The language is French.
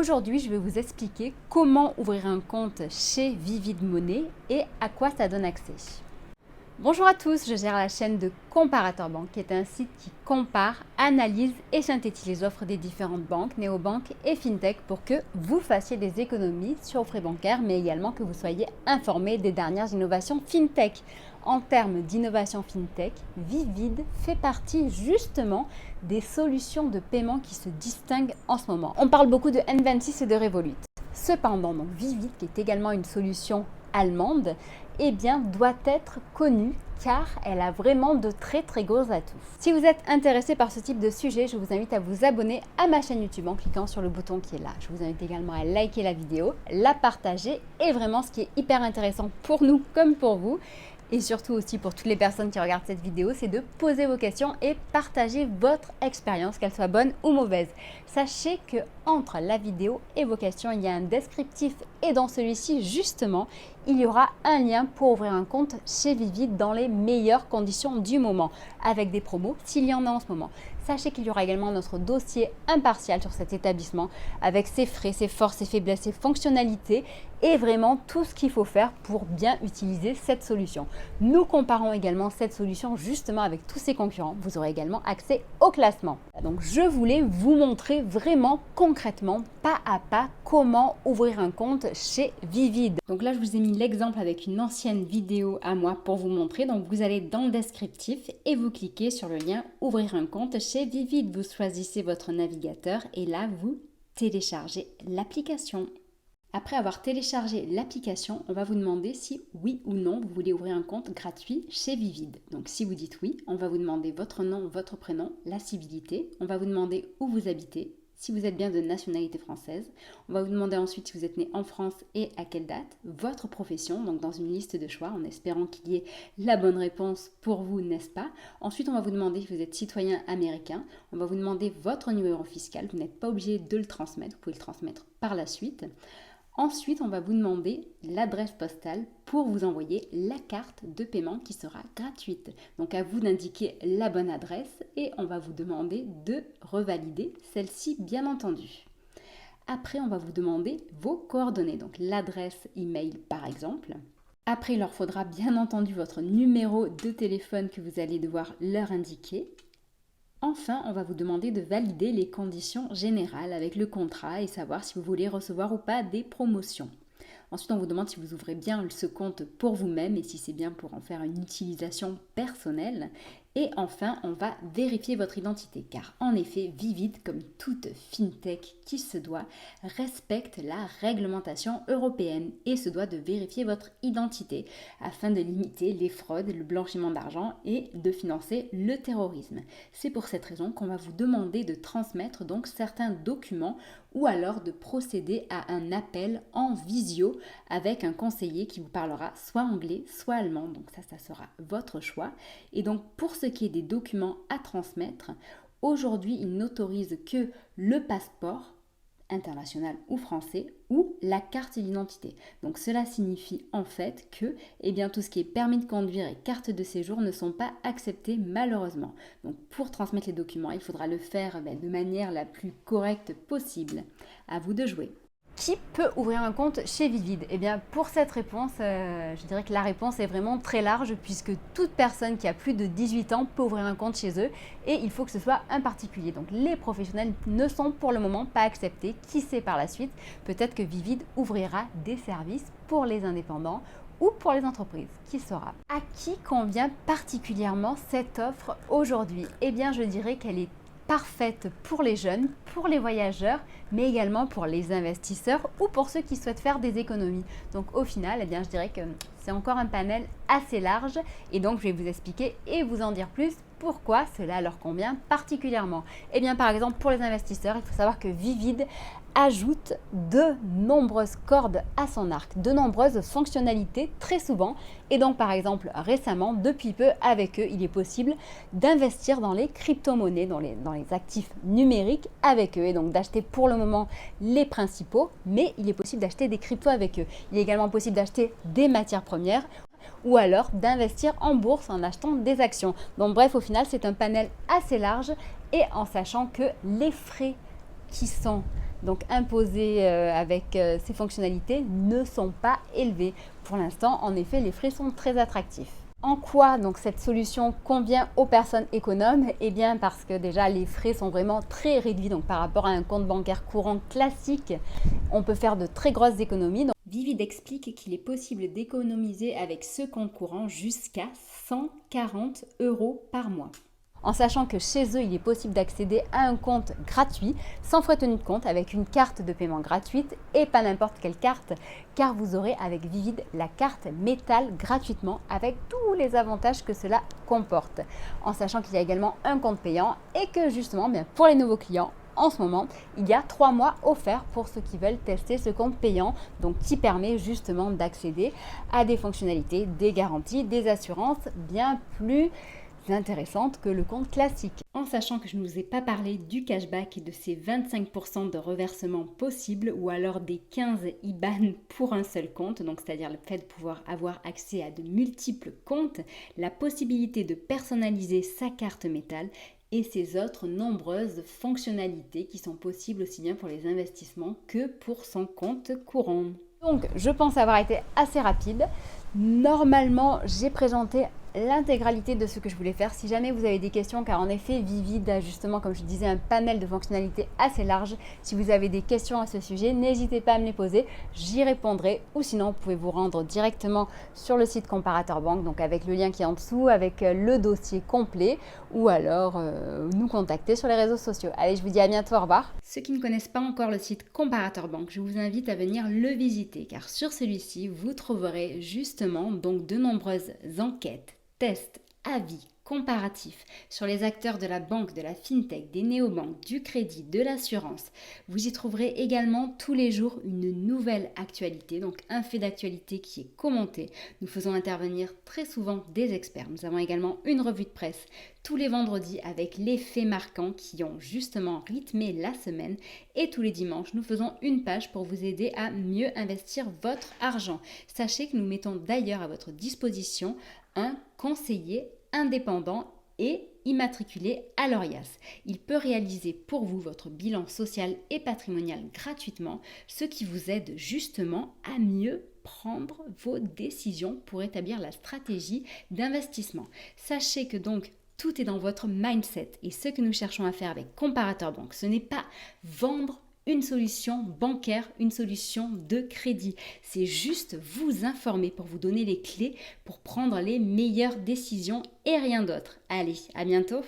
Aujourd'hui, je vais vous expliquer comment ouvrir un compte chez Vivid Money et à quoi ça donne accès. Bonjour à tous, je gère la chaîne de Comparateur Banque, qui est un site qui compare, analyse et synthétise les offres des différentes banques, néobanques et fintech pour que vous fassiez des économies sur vos frais bancaires, mais également que vous soyez informés des dernières innovations fintech. En termes d'innovation fintech, Vivid fait partie justement des solutions de paiement qui se distinguent en ce moment. On parle beaucoup de N26 et de Revolut. Cependant, donc Vivid, qui est également une solution allemande, doit être connue car elle a vraiment de très gros atouts. Si vous êtes intéressé par ce type de sujet, je vous invite à vous abonner à ma chaîne YouTube en cliquant sur le bouton qui est là. Je vous invite également à liker la vidéo, la partager et vraiment ce qui est hyper intéressant pour nous comme pour vous et surtout aussi pour toutes les personnes qui regardent cette vidéo, c'est de poser vos questions et partager votre expérience, qu'elle soit bonne ou mauvaise. Sachez que entre la vidéo et vos questions, il y a un descriptif et dans celui-ci, justement, il y aura un lien pour ouvrir un compte chez Vivid dans les meilleures conditions du moment, avec des promos s'il y en a en ce moment. Sachez qu'il y aura également notre dossier impartial sur cet établissement avec ses frais, ses forces, ses faiblesses, ses fonctionnalités et vraiment tout ce qu'il faut faire pour bien utiliser cette solution. Nous comparons également cette solution justement avec tous ses concurrents. Vous aurez également accès au classement. Donc je voulais vous montrer vraiment concrètement, pas à pas, comment ouvrir un compte chez Vivid. Donc là, je vous ai mis l'exemple avec une ancienne vidéo à moi pour vous montrer. Donc vous allez dans le descriptif et vous cliquez sur le lien ouvrir un compte chez Vivid. Vous choisissez votre navigateur et là, vous téléchargez l'application. Après avoir téléchargé l'application, on va vous demander si oui ou non vous voulez ouvrir un compte gratuit chez Vivid. Donc si vous dites oui, on va vous demander votre nom, votre prénom, la civilité. On va vous demander où vous habitez, si vous êtes bien de nationalité française. On va vous demander ensuite si vous êtes né en France et à quelle date, votre profession, donc dans une liste de choix, en espérant qu'il y ait la bonne réponse pour vous, n'est-ce pas? Ensuite, on va vous demander si vous êtes citoyen américain. On va vous demander votre numéro fiscal. Vous n'êtes pas obligé de le transmettre, vous pouvez le transmettre par la suite. Ensuite, on va vous demander l'adresse postale pour vous envoyer la carte de paiement qui sera gratuite. Donc à vous d'indiquer la bonne adresse et on va vous demander de revalider celle-ci bien entendu. Après, on va vous demander vos coordonnées, donc l'adresse email par exemple. Après, il leur faudra bien entendu votre numéro de téléphone que vous allez devoir leur indiquer. Enfin, on va vous demander de valider les conditions générales avec le contrat et savoir si vous voulez recevoir ou pas des promotions. Ensuite, on vous demande si vous ouvrez bien ce compte pour vous-même et si c'est bien pour en faire une utilisation personnelle. Et enfin, on va vérifier votre identité car en effet, Vivid, comme toute fintech qui se doit, respecte la réglementation européenne et se doit de vérifier votre identité afin de limiter les fraudes, le blanchiment d'argent et de financer le terrorisme. C'est pour cette raison qu'on va vous demander de transmettre donc certains documents ou alors de procéder à un appel en visio avec un conseiller qui vous parlera soit anglais, soit allemand. Donc ça sera votre choix. Et donc pour ce qui est des documents à transmettre, aujourd'hui, il n'autorise que le passeport international ou français ou la carte d'identité. Donc cela signifie en fait que tout ce qui est permis de conduire et carte de séjour ne sont pas acceptés malheureusement. Donc pour transmettre les documents, il faudra le faire de manière la plus correcte possible. À vous de jouer. Qui peut ouvrir un compte chez Vivid? Pour cette réponse, je dirais que la réponse est vraiment très large puisque toute personne qui a plus de 18 ans peut ouvrir un compte chez eux et il faut que ce soit un particulier. Donc les professionnels ne sont pour le moment pas acceptés. Qui sait par la suite, peut-être que Vivid ouvrira des services pour les indépendants ou pour les entreprises, qui saura. À qui convient particulièrement cette offre aujourd'hui? Je dirais qu'elle est parfaite pour les jeunes, pour les voyageurs, mais également pour les investisseurs ou pour ceux qui souhaitent faire des économies. Donc au final, je dirais que c'est encore un panel assez large et donc je vais vous expliquer et vous en dire plus pourquoi cela leur convient particulièrement. Par exemple, pour les investisseurs, il faut savoir que Vivid ajoute de nombreuses cordes à son arc, de nombreuses fonctionnalités très souvent. Et donc par exemple récemment, depuis peu avec eux, il est possible d'investir dans les crypto-monnaies, dans les actifs numériques avec eux et donc d'acheter pour le moment les principaux, mais il est possible d'acheter des cryptos avec eux. Il est également possible d'acheter des matières premières ou alors d'investir en bourse en achetant des actions. Donc bref, au final, c'est un panel assez large et en sachant que les frais qui sont donc imposés avec ces fonctionnalités, ne sont pas élevés. Pour l'instant, en effet, les frais sont très attractifs. En quoi donc cette solution convient aux personnes économes? Eh bien parce que déjà les frais sont vraiment très réduits, donc par rapport à un compte bancaire courant classique, on peut faire de très grosses économies. Donc, Vivid explique qu'il est possible d'économiser avec ce compte courant jusqu'à 140 € par mois. En sachant que chez eux, il est possible d'accéder à un compte gratuit, sans frais tenus de compte, avec une carte de paiement gratuite et pas n'importe quelle carte, car vous aurez avec Vivid la carte métal gratuitement avec tous les avantages que cela comporte. En sachant qu'il y a également un compte payant et que justement, bien, pour les nouveaux clients, en ce moment, il y a 3 mois offerts pour ceux qui veulent tester ce compte payant, donc qui permet justement d'accéder à des fonctionnalités, des garanties, des assurances bien plus intéressante que le compte classique. En sachant que je ne vous ai pas parlé du cashback et de ces 25% de reversement possible ou alors des 15 IBAN pour un seul compte, donc c'est-à-dire le fait de pouvoir avoir accès à de multiples comptes, la possibilité de personnaliser sa carte métal et ces autres nombreuses fonctionnalités qui sont possibles aussi bien pour les investissements que pour son compte courant. Donc je pense avoir été assez rapide. Normalement, j'ai présenté l'intégralité de ce que je voulais faire. Si jamais vous avez des questions, car en effet, Vivid a justement, comme je disais, un panel de fonctionnalités assez large. Si vous avez des questions à ce sujet, n'hésitez pas à me les poser, j'y répondrai. Ou sinon, vous pouvez vous rendre directement sur le site Comparateur Banque, donc avec le lien qui est en dessous, avec le dossier complet, ou alors nous contacter sur les réseaux sociaux. Allez, je vous dis à bientôt, au revoir. Ceux qui ne connaissent pas encore le site Comparateur Banque, je vous invite à venir le visiter, car sur celui-ci, vous trouverez justement donc de nombreuses enquêtes, tests, avis, comparatifs sur les acteurs de la banque, de la fintech, des néobanques, du crédit, de l'assurance. Vous y trouverez également tous les jours une nouvelle actualité, donc un fait d'actualité qui est commenté. Nous faisons intervenir très souvent des experts. Nous avons également une revue de presse tous les vendredis avec les faits marquants qui ont justement rythmé la semaine. Et tous les dimanches, nous faisons une page pour vous aider à mieux investir votre argent. Sachez que nous mettons d'ailleurs à votre disposition un conseiller indépendant et immatriculé à l'ORIAS. Il peut réaliser pour vous votre bilan social et patrimonial gratuitement, ce qui vous aide justement à mieux prendre vos décisions pour établir la stratégie d'investissement. Sachez que donc tout est dans votre mindset et ce que nous cherchons à faire avec Comparateur Banque, ce n'est pas vendre une solution bancaire, une solution de crédit. C'est juste vous informer pour vous donner les clés pour prendre les meilleures décisions et rien d'autre. Allez, à bientôt!